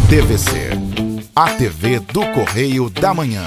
TVC, a TV do Correio da Manhã.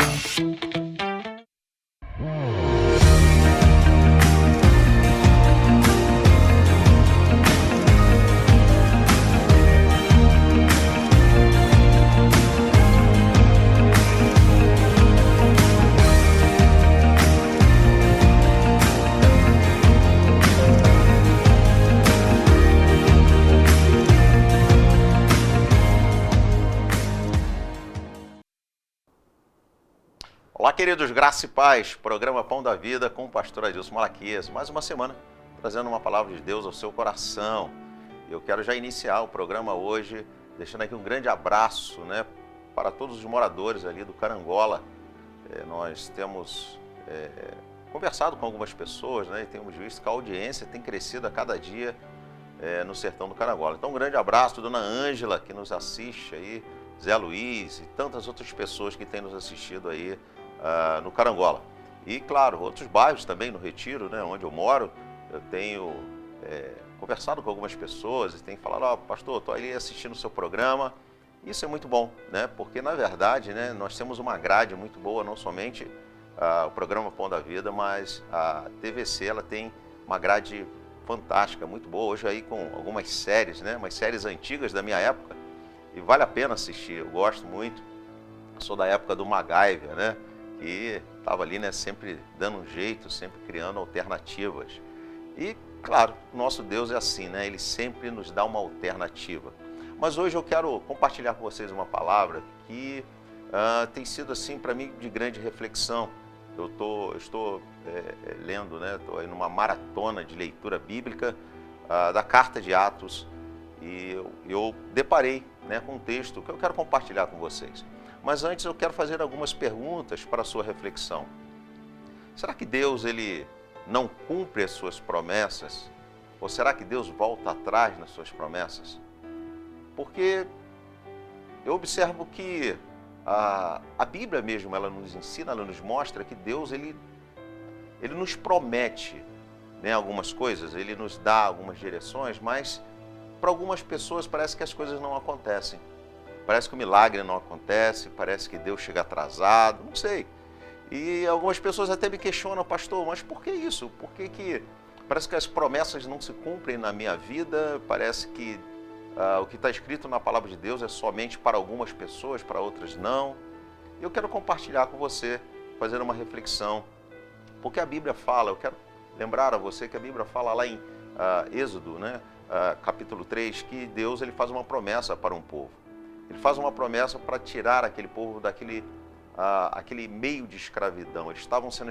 Olá, queridos, graça e paz, programa Pão da Vida com o pastor Adilson Malaquias. Mais uma semana trazendo uma palavra de Deus ao seu coração. Eu quero já iniciar o programa hoje, deixando aqui um grande abraço, para todos os moradores ali do Carangola. Nós temos conversado com algumas pessoas, e temos visto que a audiência tem crescido a cada dia no sertão do Carangola. Então, um grande abraço, dona Ângela, que nos assiste aí, Zé Luiz e tantas outras pessoas que têm nos assistido aí no Carangola. E, claro, outros bairros também no Retiro, onde eu moro. Eu tenho conversado com algumas pessoas e tenho falado, pastor, estou ali assistindo o seu programa. Isso é muito bom, porque, na verdade, nós temos uma grade muito boa, não somente o programa Pão da Vida, mas a TVC, ela tem uma grade fantástica, muito boa. Hoje aí com algumas séries, umas séries antigas da minha época, e vale a pena assistir, eu gosto muito. Sou da época do MacGyver, que estava ali, sempre dando um jeito, sempre criando alternativas. E, claro, o nosso Deus é assim, Ele sempre nos dá uma alternativa. Mas hoje eu quero compartilhar com vocês uma palavra que tem sido, assim, para mim, de grande reflexão. Eu estou lendo, estou aí numa maratona de leitura bíblica da Carta de Atos, e eu deparei com um texto que eu quero compartilhar com vocês. Mas antes eu quero fazer algumas perguntas para a sua reflexão. Será que Deus ele não cumpre as suas promessas? Ou será que Deus volta atrás nas suas promessas? Porque eu observo que a Bíblia mesmo, ela nos ensina, ela nos mostra que Deus ele nos promete algumas coisas, ele nos dá algumas direções, mas para algumas pessoas parece que as coisas não acontecem. Parece que o milagre não acontece, parece que Deus chega atrasado, não sei. E algumas pessoas até me questionam, pastor, mas por que isso? Por que parece que as promessas não se cumprem na minha vida? Parece que o que está escrito na palavra de Deus é somente para algumas pessoas, para outras não. E eu quero compartilhar com você, fazer uma reflexão. Porque a Bíblia fala, eu quero lembrar a você que a Bíblia fala lá em Êxodo, capítulo 3, que Deus ele faz uma promessa para um povo. Ele faz uma promessa para tirar aquele povo daquele aquele meio de escravidão. Eles estavam sendo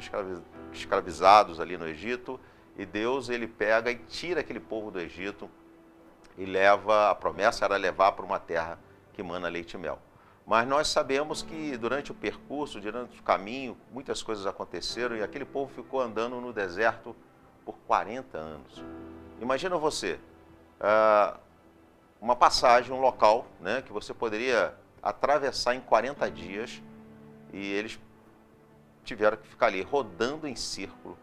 escravizados ali no Egito, e Deus ele pega e tira aquele povo do Egito e leva, a promessa era levar para uma terra que mana leite e mel. Mas nós sabemos que durante o percurso, durante o caminho, muitas coisas aconteceram e aquele povo ficou andando no deserto por 40 anos. Imagina você, uma passagem, um local, que você poderia atravessar em 40 dias, e eles tiveram que ficar ali rodando em círculo,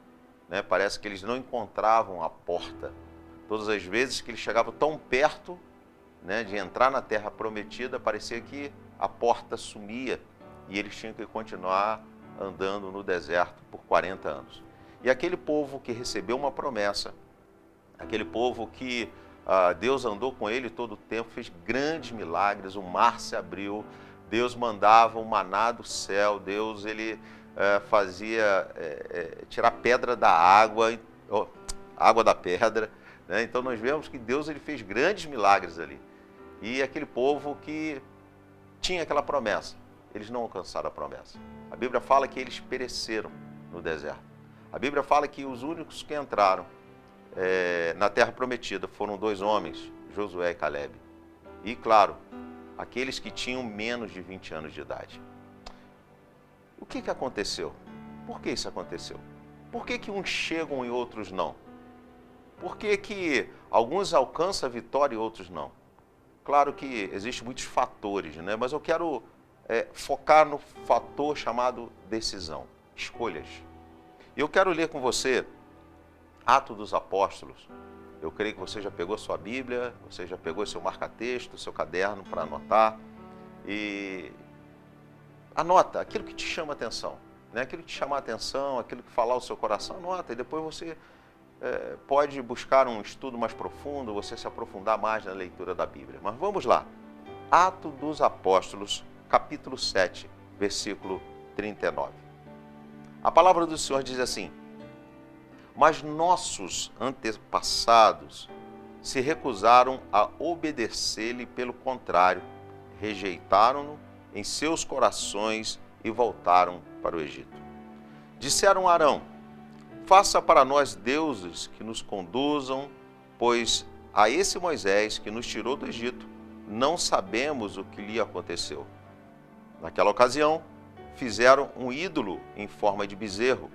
Parece que eles não encontravam a porta. Todas as vezes que eles chegavam tão perto, de entrar na terra prometida, parecia que a porta sumia e eles tinham que continuar andando no deserto por 40 anos. E aquele povo que recebeu uma promessa, aquele povo que Deus andou com ele todo o tempo, fez grandes milagres, o mar se abriu, Deus mandava um maná do céu, Deus ele fazia tirar pedra da água, água da pedra, Então nós vemos que Deus ele fez grandes milagres ali. E aquele povo que tinha aquela promessa, eles não alcançaram a promessa. A Bíblia fala que eles pereceram no deserto. A Bíblia fala que os únicos que entraram na terra prometida foram 2 homens, Josué e Caleb. E, claro, aqueles que tinham menos de 20 anos de idade. O que aconteceu? Por que isso aconteceu? Por que uns chegam e outros não? Por que alguns alcançam a vitória e outros não? Claro que existem muitos fatores, mas eu quero focar no fator chamado decisão, escolhas. E eu quero ler com você Atos dos Apóstolos. Eu creio que você já pegou sua Bíblia, você já pegou seu marca-texto, seu caderno para anotar. E anota aquilo que te chama a atenção, né? Aquilo que te chamar a atenção, aquilo que falar o seu coração, anota. E depois você pode buscar um estudo mais profundo, você se aprofundar mais na leitura da Bíblia. Mas vamos lá. Atos dos Apóstolos, capítulo 7, versículo 39. A palavra do Senhor diz assim: mas nossos antepassados se recusaram a obedecer-lhe, pelo contrário, rejeitaram-no em seus corações e voltaram para o Egito. Disseram a Arão: faça para nós deuses que nos conduzam, pois a esse Moisés que nos tirou do Egito, não sabemos o que lhe aconteceu. Naquela ocasião, fizeram um ídolo em forma de bezerro,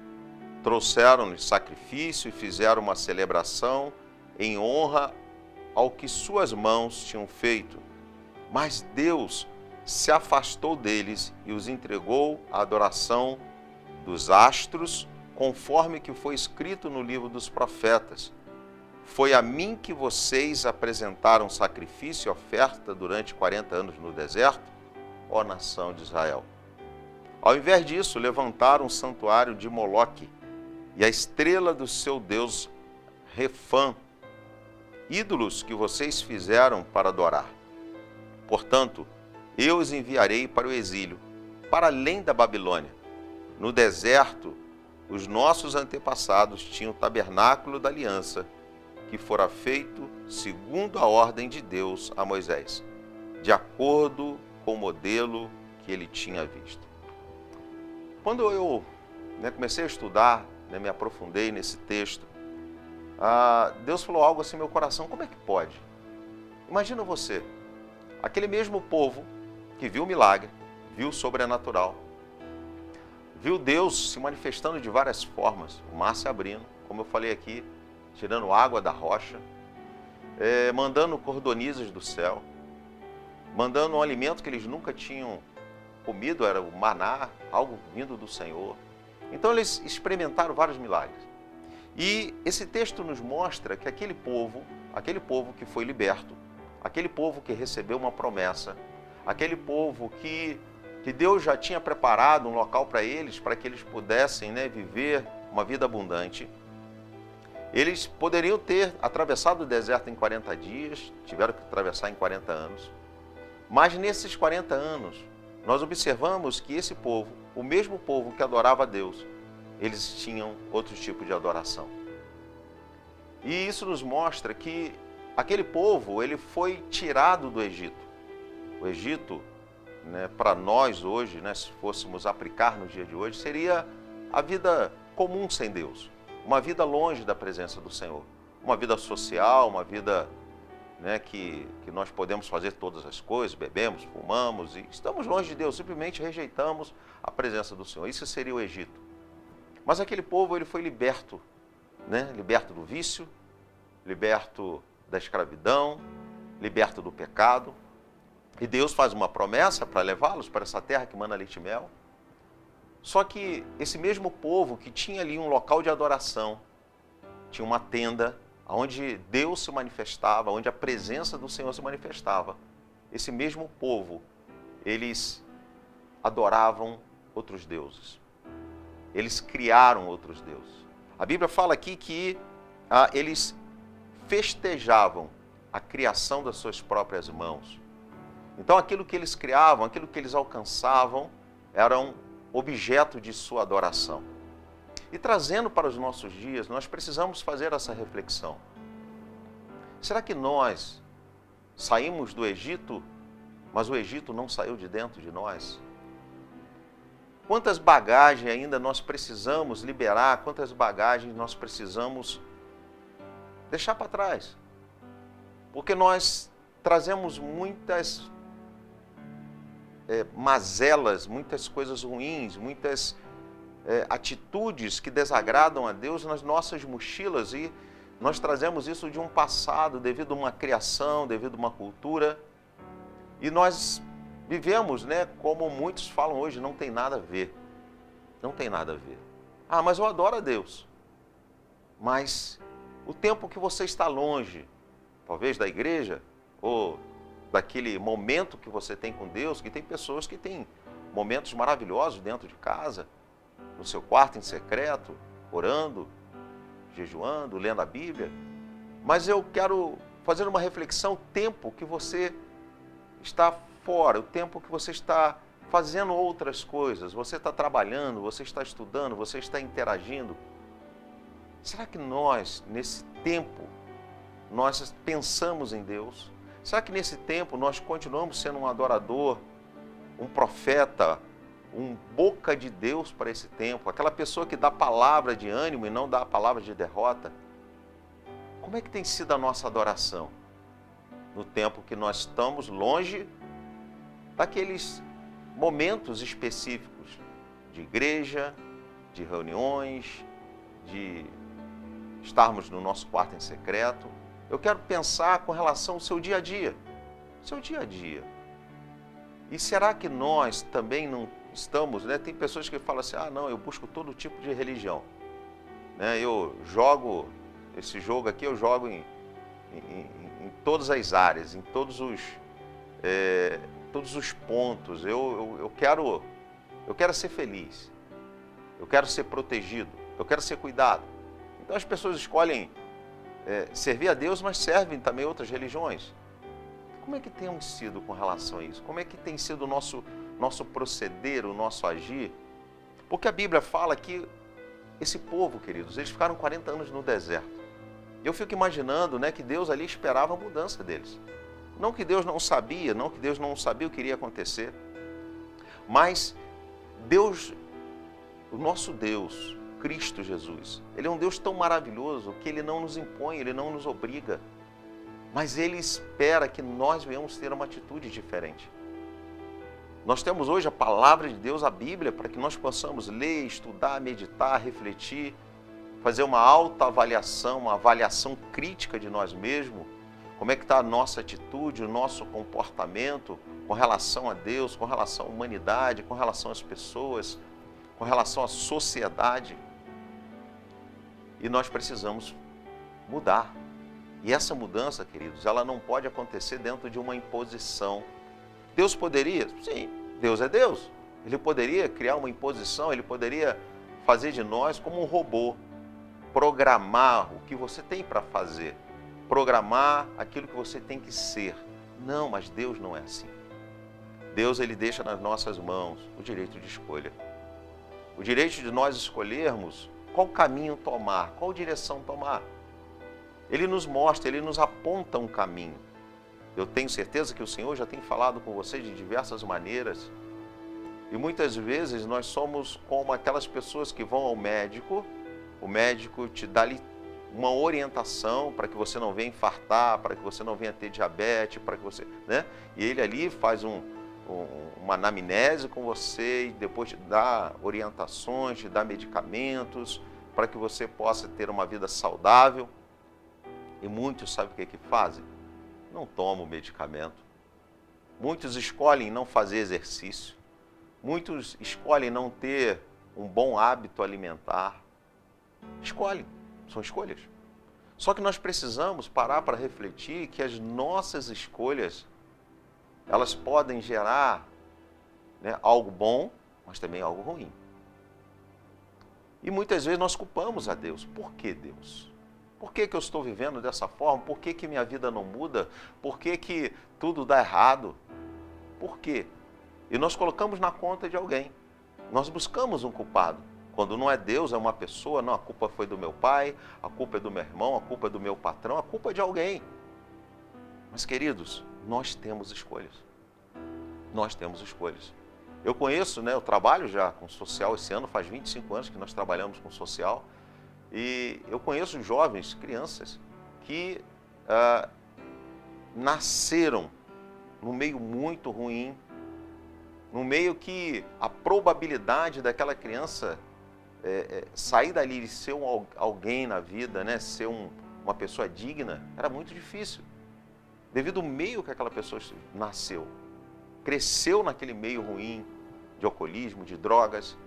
trouxeram-lhe sacrifício e fizeram uma celebração em honra ao que suas mãos tinham feito. Mas Deus se afastou deles e os entregou à adoração dos astros, conforme que foi escrito no livro dos profetas. Foi a mim que vocês apresentaram sacrifício e oferta durante 40 anos no deserto, ó nação de Israel. Ao invés disso, levantaram um santuário de Moloque e a estrela do seu deus Refã, ídolos que vocês fizeram para adorar. Portanto, eu os enviarei para o exílio, para além da Babilônia. No deserto, os nossos antepassados tinham o tabernáculo da aliança, que fora feito segundo a ordem de Deus a Moisés, de acordo com o modelo que ele tinha visto. Quando eu comecei a estudar, me aprofundei nesse texto, Deus falou algo assim no meu coração: como é que pode? Imagina você, aquele mesmo povo que viu o milagre, viu o sobrenatural, viu Deus se manifestando de várias formas, o mar se abrindo, como eu falei aqui, tirando água da rocha, mandando cordonizes do céu, mandando um alimento que eles nunca tinham comido, era o maná, algo vindo do Senhor. Então eles experimentaram vários milagres. E esse texto nos mostra que aquele povo que foi liberto, aquele povo que recebeu uma promessa, aquele povo que Deus já tinha preparado um local para que eles pudessem viver uma vida abundante. Eles poderiam ter atravessado o deserto em 40 dias, tiveram que atravessar em 40 anos. Mas nesses 40 anos, nós observamos que esse povo, o mesmo povo que adorava a Deus, eles tinham outro tipo de adoração. E isso nos mostra que aquele povo, ele foi tirado do Egito. O Egito, para nós hoje, se fôssemos aplicar no dia de hoje, seria a vida comum sem Deus. Uma vida longe da presença do Senhor. Uma vida social, uma vida que nós podemos fazer todas as coisas, bebemos, fumamos e estamos longe de Deus, simplesmente rejeitamos a presença do Senhor. Isso seria o Egito. Mas aquele povo, ele foi liberto, liberto do vício, liberto da escravidão, liberto do pecado. E Deus faz uma promessa para levá-los para essa terra que mana leite e mel. Só que esse mesmo povo que tinha ali um local de adoração, tinha uma tenda onde Deus se manifestava, onde a presença do Senhor se manifestava. Esse mesmo povo, eles adoravam outros deuses. Eles criaram outros deuses. A Bíblia fala aqui que eles festejavam a criação das suas próprias mãos. Então aquilo que eles criavam, aquilo que eles alcançavam, eram objeto de sua adoração. E trazendo para os nossos dias, nós precisamos fazer essa reflexão. Será que nós saímos do Egito, mas o Egito não saiu de dentro de nós? Quantas bagagens ainda nós precisamos liberar, quantas bagagens nós precisamos deixar para trás? Porque nós trazemos muitas mazelas, muitas coisas ruins, muitas atitudes que desagradam a Deus nas nossas mochilas, e nós trazemos isso de um passado, devido a uma criação, devido a uma cultura, e nós vivemos, como muitos falam hoje, não tem nada a ver. Não tem nada a ver. Ah, mas eu adoro a Deus. Mas o tempo que você está longe, talvez da igreja, ou daquele momento que você tem com Deus, que tem pessoas que têm momentos maravilhosos dentro de casa, no seu quarto em secreto, orando, jejuando, lendo a Bíblia. Mas eu quero fazer uma reflexão, o tempo que você está fora, o tempo que você está fazendo outras coisas, você está trabalhando, você está estudando, você está interagindo. Será que nós, nesse tempo, nós pensamos em Deus? Será que nesse tempo nós continuamos sendo um adorador, um profeta, um boca de Deus para esse tempo, aquela pessoa que dá palavra de ânimo e não dá palavra de derrota? Como é que tem sido a nossa adoração no tempo que nós estamos longe daqueles momentos específicos de igreja, de reuniões, de estarmos no nosso quarto em secreto? Eu quero pensar com relação ao seu dia a dia. Seu dia a dia. E será que nós também não estamos, né? Tem pessoas que falam assim, não, eu busco todo tipo de religião. Né? Eu jogo, esse jogo aqui eu jogo em todas as áreas, em todos os pontos. Eu quero ser feliz. Eu quero ser protegido. Eu quero ser cuidado. Então as pessoas escolhem servir a Deus, mas servem também outras religiões. Como é que temos sido com relação a isso? Como é que tem sido o nosso proceder, o nosso agir? Porque a Bíblia fala que esse povo, queridos, eles ficaram 40 anos no deserto. Eu fico imaginando, né, que Deus ali esperava a mudança deles. Não que Deus não sabia, não que Deus não sabia o que iria acontecer, mas Deus, o nosso Deus, Cristo Jesus, Ele é um Deus tão maravilhoso que Ele não nos impõe, Ele não nos obriga, mas Ele espera que nós venhamos ter uma atitude diferente. Nós temos hoje a palavra de Deus, a Bíblia, para que nós possamos ler, estudar, meditar, refletir, fazer uma autoavaliação, uma avaliação crítica de nós mesmos. Como é que está a nossa atitude, o nosso comportamento com relação a Deus, com relação à humanidade, com relação às pessoas, com relação à sociedade. E nós precisamos mudar. E essa mudança, queridos, ela não pode acontecer dentro de uma imposição. Deus poderia? Sim, Deus é Deus. Ele poderia criar uma imposição, Ele poderia fazer de nós como um robô, programar o que você tem para fazer, programar aquilo que você tem que ser. Não, mas Deus não é assim. Deus, Ele deixa nas nossas mãos o direito de escolha. O direito de nós escolhermos qual caminho tomar, qual direção tomar. Ele nos mostra, Ele nos aponta um caminho. Eu tenho certeza que o Senhor já tem falado com você de diversas maneiras. E muitas vezes nós somos como aquelas pessoas que vão ao médico, o médico te dá ali uma orientação para que você não venha infartar, para que você não venha ter diabetes, para que você, né? E ele ali faz uma anamnese com você e depois te dá orientações, te dá medicamentos para que você possa ter uma vida saudável. E muitos, sabe o que fazem? Não tomam o medicamento. Muitos escolhem não fazer exercício. Muitos escolhem não ter um bom hábito alimentar. Escolhem, são escolhas. Só que nós precisamos parar para refletir que as nossas escolhas, elas podem gerar, né, algo bom, mas também algo ruim. E muitas vezes nós culpamos a Deus. Por que Deus? Por que eu estou vivendo dessa forma? Por que minha vida não muda? Por que tudo dá errado? Por quê? E nós colocamos na conta de alguém. Nós buscamos um culpado. Quando não é Deus, é uma pessoa, não, a culpa foi do meu pai, a culpa é do meu irmão, a culpa é do meu patrão, a culpa é de alguém. Mas, queridos, nós temos escolhas. Nós temos escolhas. Eu conheço, né, eu trabalho já com social esse ano, faz 25 anos que nós trabalhamos com social, e eu conheço jovens, crianças, que nasceram num meio muito ruim, num meio que a probabilidade daquela criança sair dali e ser alguém na vida, né, ser uma pessoa digna, era muito difícil. Devido ao meio que aquela pessoa nasceu, cresceu naquele meio ruim, de alcoolismo, de drogas.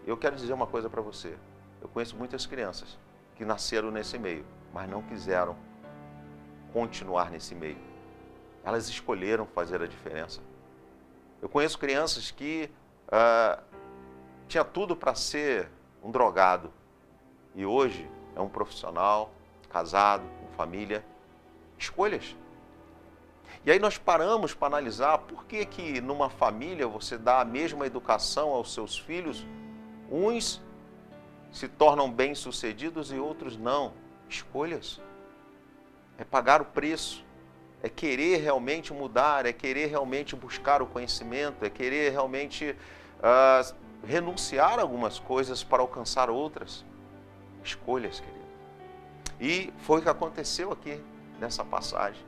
Eu quero dizer uma coisa para você. Eu conheço muitas crianças que nasceram nesse meio, mas não quiseram continuar nesse meio. Elas escolheram fazer a diferença. Eu conheço crianças que tinha tudo para ser um drogado e hoje é um profissional, casado, com família. Escolhas. E aí nós paramos para analisar por que que numa família você dá a mesma educação aos seus filhos, uns se tornam bem-sucedidos e outros não. Escolhas. É pagar o preço, é querer realmente mudar, é querer realmente buscar o conhecimento, é querer realmente renunciar a algumas coisas para alcançar outras. Escolhas, querido. E foi o que aconteceu aqui nessa passagem.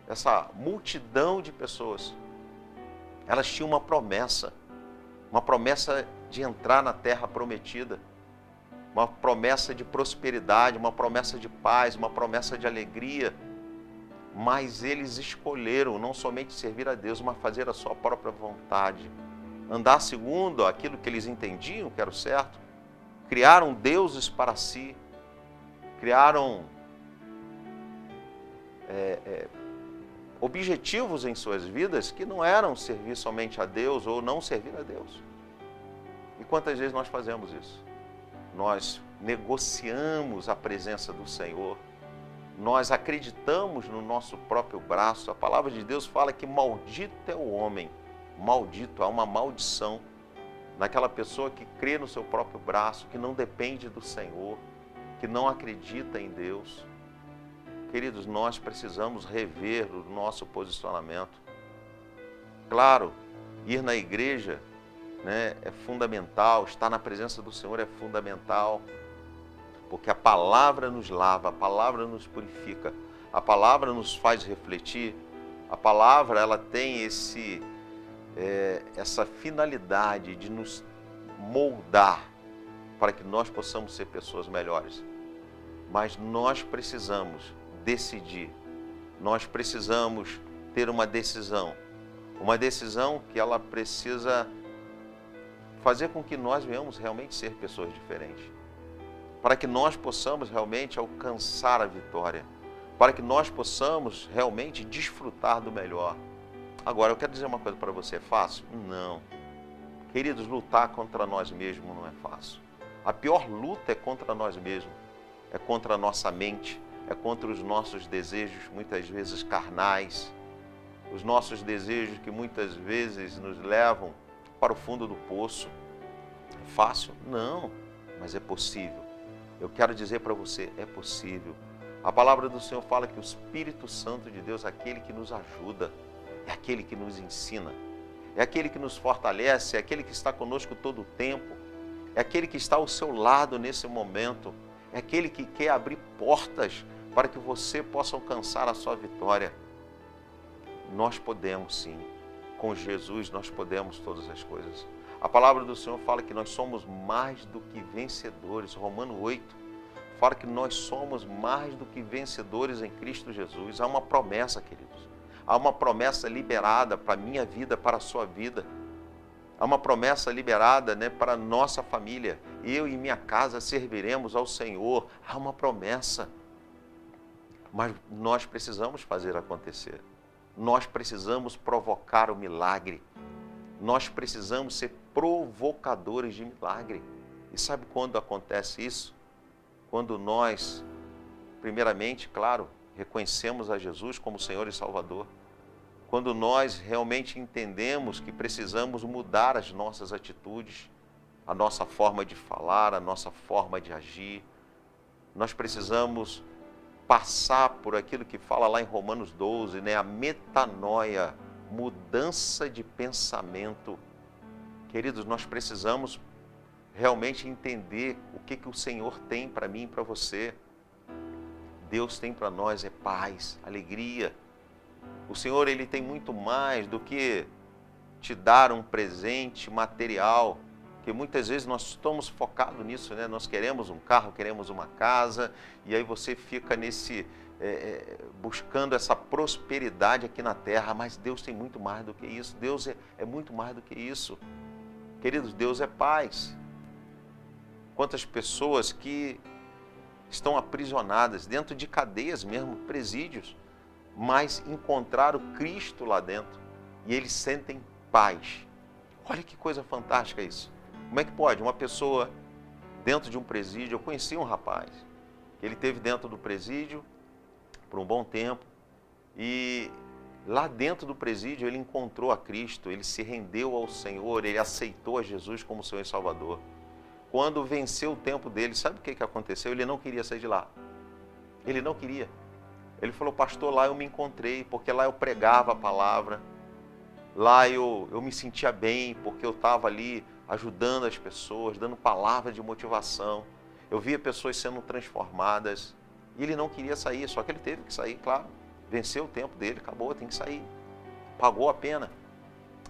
Essa multidão de pessoas, elas tinham uma promessa de entrar na terra prometida, uma promessa de prosperidade, uma promessa de paz, uma promessa de alegria, mas eles escolheram não somente servir a Deus, mas fazer a sua própria vontade, andar segundo aquilo que eles entendiam que era o certo, criaram deuses para si, criaram objetivos em suas vidas que não eram servir somente a Deus ou não servir a Deus. E quantas vezes nós fazemos isso? Nós negociamos a presença do Senhor, nós acreditamos no nosso próprio braço. A palavra de Deus fala que maldito é o homem, maldito, há uma maldição naquela pessoa que crê no seu próprio braço, que não depende do Senhor, que não acredita em Deus. Queridos, nós precisamos rever o nosso posicionamento. Claro, ir na igreja, né, é fundamental, estar na presença do Senhor é fundamental, porque a palavra nos lava, a palavra nos purifica, a palavra nos faz refletir, a palavra ela tem essa finalidade de nos moldar para que nós possamos ser pessoas melhores. Mas nós precisamos decidir, nós precisamos ter uma decisão que ela precisa fazer com que nós venhamos realmente ser pessoas diferentes, para que nós possamos realmente alcançar a vitória, para que nós possamos realmente desfrutar do melhor. Agora, eu quero dizer uma coisa para você, é fácil? Não. Queridos, lutar contra nós mesmos não é fácil. A pior luta é contra nós mesmos, é contra a nossa mente, é contra os nossos desejos, muitas vezes carnais, os nossos desejos que muitas vezes nos levam para o fundo do poço. É fácil? Não, mas é possível. Eu quero dizer para você, é possível. A palavra do Senhor fala que o Espírito Santo de Deus é aquele que nos ajuda, é aquele que nos ensina, é aquele que nos fortalece, é aquele que está conosco todo o tempo, é aquele que está ao seu lado nesse momento, é aquele que quer abrir portas para que você possa alcançar a sua vitória. Nós podemos sim, com Jesus nós podemos todas as coisas. A palavra do Senhor fala que nós somos mais do que vencedores. Romano 8 fala que nós somos mais do que vencedores em Cristo Jesus. Há uma promessa, queridos. Há uma promessa liberada para a minha vida, para a sua vida. Há uma promessa liberada, né, para a nossa família. Eu e minha casa serviremos ao Senhor. Há uma promessa. Mas nós precisamos fazer acontecer. Nós precisamos provocar o milagre. Nós precisamos ser provocadores de milagre. E sabe quando acontece isso? Quando nós, primeiramente, claro, reconhecemos a Jesus como Senhor e Salvador. Quando nós realmente entendemos que precisamos mudar as nossas atitudes, a nossa forma de falar, a nossa forma de agir. Nós precisamos passar por aquilo que fala lá em Romanos 12, né? A metanoia, mudança de pensamento. Queridos, nós precisamos realmente entender o que o Senhor tem para mim e para você. Deus tem para nós é paz, alegria. O Senhor, Ele tem muito mais do que te dar um presente material, que muitas vezes nós estamos focados nisso, né? Nós queremos um carro, queremos uma casa, e aí você fica buscando essa prosperidade aqui na terra, mas Deus tem muito mais do que isso. Deus é muito mais do que isso. Queridos, Deus é paz. Quantas pessoas que estão aprisionadas dentro de cadeias mesmo, presídios, mas encontraram Cristo lá dentro e eles sentem paz. Olha que coisa fantástica isso. Como é que pode uma pessoa dentro de um presídio? Eu conheci um rapaz que ele esteve dentro do presídio por um bom tempo e lá dentro do presídio ele encontrou a Cristo, ele se rendeu ao Senhor, ele aceitou a Jesus como Senhor e Salvador. Quando venceu o tempo dele, sabe o que aconteceu? Ele não queria sair de lá. Ele não queria. Ele falou, pastor, lá eu me encontrei, porque lá eu pregava a palavra, lá eu me sentia bem, porque eu estava ali ajudando as pessoas, dando palavra de motivação. Eu via pessoas sendo transformadas e ele não queria sair, só que ele teve que sair, claro. Venceu o tempo dele, acabou, tem que sair. Pagou a pena.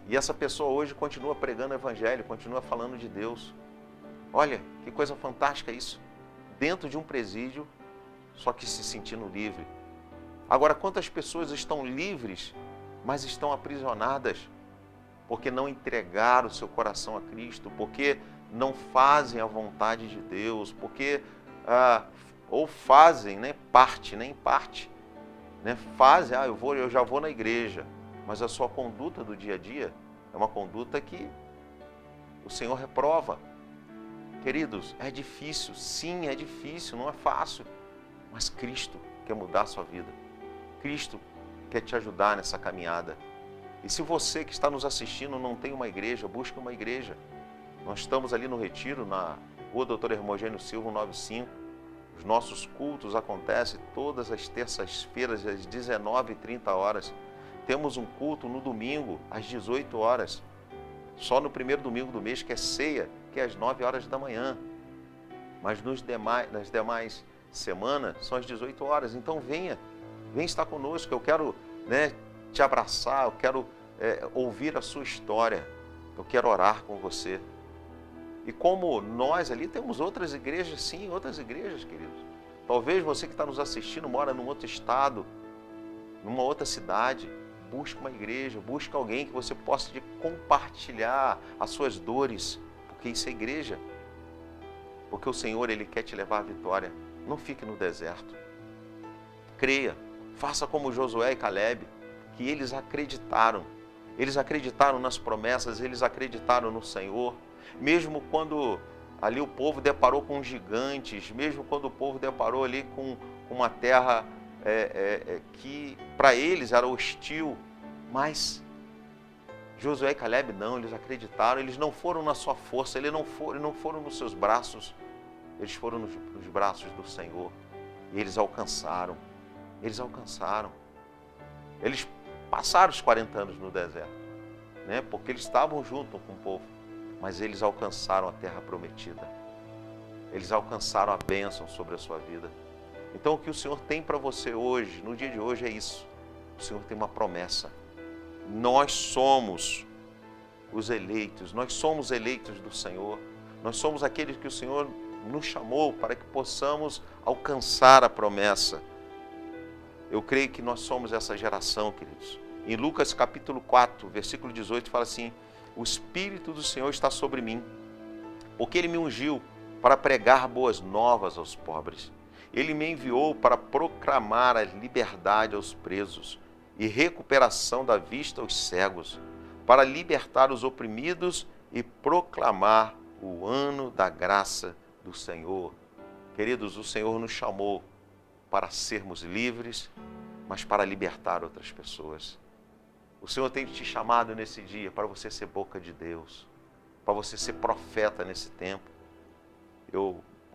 E essa pessoa hoje continua pregando o evangelho, continua falando de Deus. Olha, que coisa fantástica isso. Dentro de um presídio, só que se sentindo livre. Agora, quantas pessoas estão livres, mas estão aprisionadas? Porque não entregaram o seu coração a Cristo, porque não fazem a vontade de Deus, porque ou fazem, né, parte, nem parte, né, fazem, eu já vou na igreja, mas a sua conduta do dia a dia é uma conduta que o Senhor reprova. Queridos, é difícil, sim, é difícil, não é fácil, mas Cristo quer mudar a sua vida. Cristo quer te ajudar nessa caminhada. E se você que está nos assistindo não tem uma igreja, busque uma igreja. Nós estamos ali no Retiro, na Rua Dr. Hermogênio Silva, 195. Os nossos cultos acontecem todas as terças-feiras, às 19h30. Temos um culto no domingo, às 18 horas. Só no primeiro domingo do mês, que é ceia, que é às 9 horas da manhã. Mas nas demais semanas, são às 18 horas. Então venha estar conosco. Eu quero, te abraçar, eu quero ouvir a sua história. Eu quero orar com você. E como nós ali temos outras igrejas, sim, outras igrejas, queridos. Talvez você que está nos assistindo mora num outro estado, numa outra cidade. Busque uma igreja, busque alguém que você possa compartilhar as suas dores, porque isso é igreja. Porque o Senhor, Ele quer te levar à vitória. Não fique no deserto. Creia, faça como Josué e Caleb, que eles acreditaram. Eles acreditaram nas promessas, eles acreditaram no Senhor. Mesmo quando ali o povo deparou com gigantes, mesmo quando o povo deparou ali com uma terra que para eles era hostil, mas Josué e Caleb não, eles acreditaram, eles não foram na sua força, eles não foram nos seus braços, eles foram nos braços do Senhor e eles alcançaram, eles passaram os 40 anos no deserto, porque eles estavam junto com o povo, mas eles alcançaram a terra prometida, eles alcançaram a bênção sobre a sua vida. Então o que o Senhor tem para você hoje, no dia de hoje, é isso. O Senhor tem uma promessa. Nós somos os eleitos, nós somos eleitos do Senhor. Nós somos aqueles que o Senhor nos chamou para que possamos alcançar a promessa. Eu creio que nós somos essa geração, queridos. Em Lucas capítulo 4, versículo 18, fala assim: o Espírito do Senhor está sobre mim, porque Ele me ungiu para pregar boas novas aos pobres. Ele me enviou para proclamar a liberdade aos presos e recuperação da vista aos cegos, para libertar os oprimidos e proclamar o ano da graça do Senhor. Queridos, o Senhor nos chamou para sermos livres, mas para libertar outras pessoas. O Senhor tem te chamado nesse dia para você ser boca de Deus, para você ser profeta nesse tempo.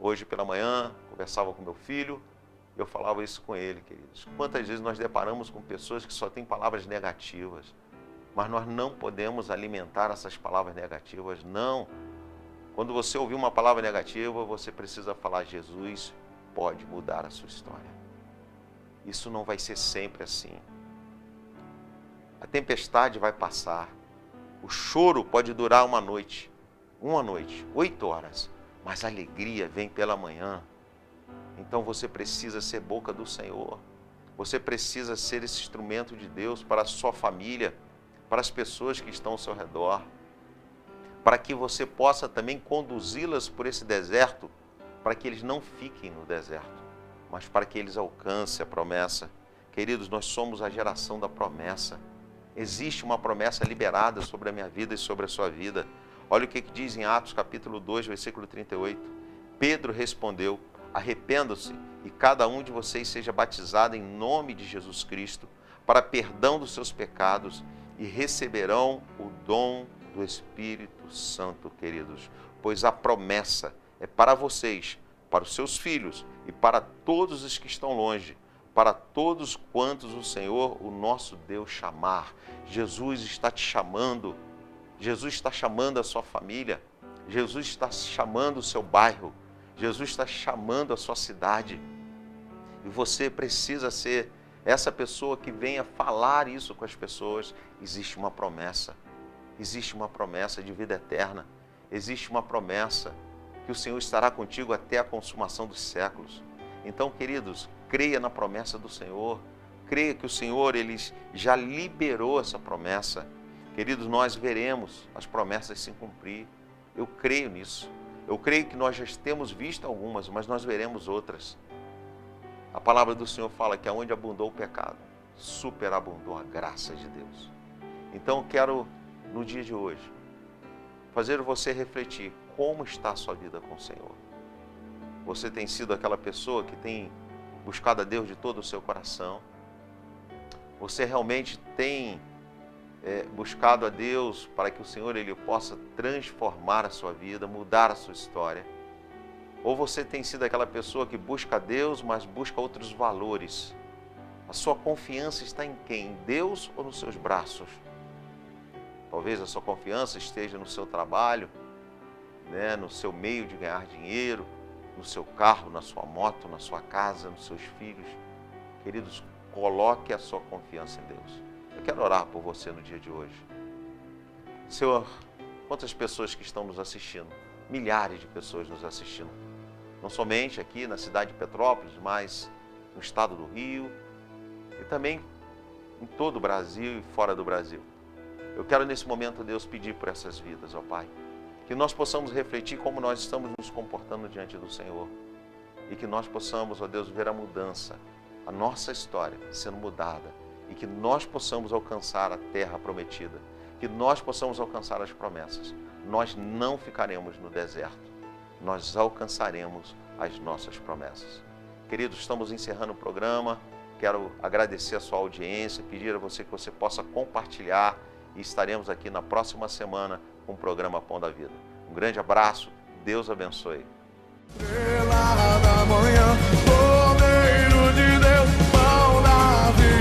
Hoje pela manhã, conversava com meu filho, eu falava isso com ele, queridos. Quantas vezes nós deparamos com pessoas que só têm palavras negativas, mas nós não podemos alimentar essas palavras negativas, não. Quando você ouvir uma palavra negativa, você precisa falar: Jesus pode mudar a sua história. Isso não vai ser sempre assim. A tempestade vai passar, o choro pode durar uma noite, 8 horas, mas a alegria vem pela manhã. Então você precisa ser boca do Senhor, você precisa ser esse instrumento de Deus para a sua família, para as pessoas que estão ao seu redor, para que você possa também conduzi-las por esse deserto, para que eles não fiquem no deserto, mas para que eles alcancem a promessa. Queridos, nós somos a geração da promessa. Existe uma promessa liberada sobre a minha vida e sobre a sua vida. Olha o que diz em Atos capítulo 2, versículo 38. Pedro respondeu: arrependam-se e cada um de vocês seja batizado em nome de Jesus Cristo para perdão dos seus pecados e receberão o dom do Espírito Santo, queridos. Pois a promessa é para vocês, para os seus filhos e para todos os que estão longe, para todos quantos o Senhor, o nosso Deus, chamar. Jesus está te chamando. Jesus está chamando a sua família. Jesus está chamando o seu bairro. Jesus está chamando a sua cidade. E você precisa ser essa pessoa que venha falar isso com as pessoas. Existe uma promessa. Existe uma promessa de vida eterna. Existe uma promessa que o Senhor estará contigo até a consumação dos séculos. Então, queridos, creia na promessa do Senhor. Creia que o Senhor, Ele já liberou essa promessa. Queridos, nós veremos as promessas se cumprir. Eu creio nisso. Eu creio que nós já temos visto algumas, mas nós veremos outras. A palavra do Senhor fala que aonde abundou o pecado, superabundou a graça de Deus. Então, eu quero, no dia de hoje, fazer você refletir como está a sua vida com o Senhor. Você tem sido aquela pessoa que tem buscado a Deus de todo o seu coração? Você realmente tem buscado a Deus para que o Senhor Ele possa transformar a sua vida, mudar a sua história? Ou você tem sido aquela pessoa que busca a Deus, mas busca outros valores? A sua confiança está em quem? Em Deus ou nos seus braços? Talvez a sua confiança esteja no seu trabalho, no seu meio de ganhar dinheiro, no seu carro, na sua moto, na sua casa, nos seus filhos. Queridos, coloque a sua confiança em Deus. Eu quero orar por você no dia de hoje. Senhor, quantas pessoas que estão nos assistindo? Milhares de pessoas nos assistindo. Não somente aqui na cidade de Petrópolis, mas no estado do Rio e também em todo o Brasil e fora do Brasil. Eu quero nesse momento, Deus, pedir por essas vidas, ó Pai. Que nós possamos refletir como nós estamos nos comportando diante do Senhor. E que nós possamos, ó Deus, ver a mudança, a nossa história sendo mudada. E que nós possamos alcançar a terra prometida. Que nós possamos alcançar as promessas. Nós não ficaremos no deserto. Nós alcançaremos as nossas promessas. Queridos, estamos encerrando o programa. Quero agradecer a sua audiência, pedir a você que você possa compartilhar. E estaremos aqui na próxima semana com o programa Pão da Vida. Um grande abraço, Deus abençoe. Estrela da manhã, Cordeiro de Deus, pão da vida.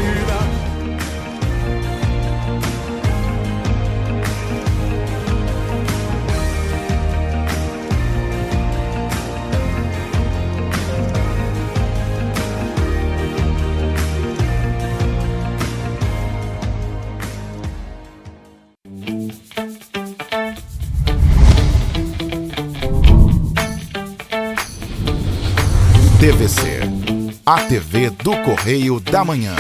TVC, a TV do Correio da Manhã.